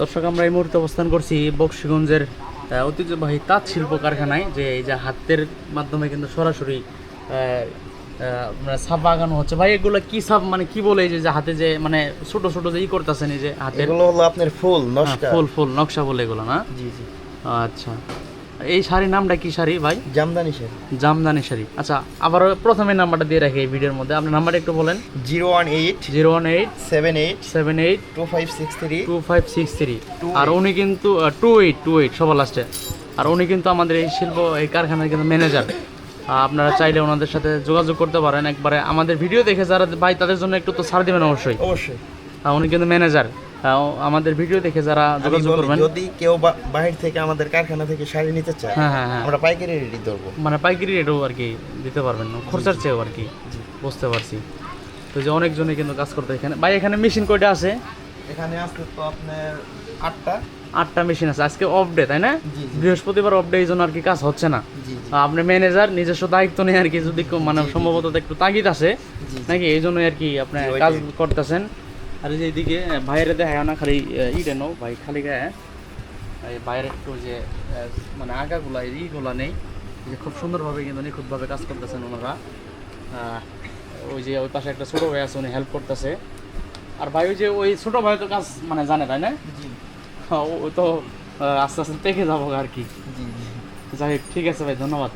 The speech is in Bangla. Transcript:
দর্শক, আমরা এই মুহূর্তে অবস্থান করছি বকশীগঞ্জের ঐতিহ্যবাহী তাঁত শিল্প কারখানায়, যে এই যে হাতের মাধ্যমে কিন্তু সরাসরি ছাপ আঁকানো হচ্ছে। ভাই, এগুলো কি ছাপ, মানে কি বলে, এই যে হাতে যে মানে ছোট ছোট যে ই করতেছেন, এই যে হাতে এগুলো হলো আপনার ফুল নকশা। ফুল নকশা বলে এগুলো না? জি জি। আচ্ছা, এই শাড়ির নামটা কি শাড়ি ভাই? জামদানি শাড়ি। জামদানি শাড়ি। আচ্ছা, আবার প্রথমে নাম্বারটা দিয়ে রাখি এই ভিডিওর মধ্যে, আপনার নাম্বারটা একটু বলেন। 018 018 78 78 2563 2563। আর উনি কিন্তু 28 সবার লাস্টে। আর উনি কিন্তু আমাদের এই শিল্প এই কারখানার কিন্তু ম্যানেজার। আপনারা চাইলে ওনাদের সাথে যোগাযোগ করতে পারেন একবারে। আমাদের ভিডিও দেখে যারা ভাই, তাদের জন্য একটু তো ছাড় দিবেন অবশ্যই। অবশ্যই। উনি কিন্তু ম্যানেজার। আমাদের ভিডিও দেখে যারা যোগাযোগ করবেন, যদি কেউ বাহির থেকে আমাদের কারখানা থেকে শাড়ি নিতে চায়, হ্যাঁ, আমরা পাইকারি রেডি ধরবো, মানে পাইকারি রেটও আর কি দিতে পারবেন, খরচার চেয়েও আর কি। বুঝতে পারছি। তো যে অনেকজনই কিন্তু কাজ করতে এখানে। ভাই, এখানে মেশিন কয়টা আছে? এখানে আসতে তো আপনার 8টা মেশিন আছে। আজকে অফ ডে, তাই না? বৃহস্পতিবার অফ ডে, এই জন্য আর কি কাজ হচ্ছে না। আপনি ম্যানেজার, নিজস্ব দায়িত্ব নেই আর কি, যদি মানে সম্ভবত একটু তাগিদ আছে নাকি, এই জন্যই আর কি আপনি কাজ করতেছেন। আর এই যে এইদিকে বাইরে দেখায় না, খালি ইটে নো ভাই, খালি গায়ে এই বাইরে একটু যে মানে আগাগুলা ইগুলা নেই, যে খুব সুন্দরভাবে কিন্তু নিখুঁতভাবে কাজ করতেছেন ওনারা। ওই যে ওই পাশে একটা ছোটো ভাই আছে, উনি হেল্প করতেছে। আর ভাই, ওই যে ওই ছোটো ভাই তো কাজ মানে জানে, তাই না? ও তো আস্তে আস্তে দেখে যাবো আর কি। যাই হোক, ঠিক আছে ভাই, ধন্যবাদ।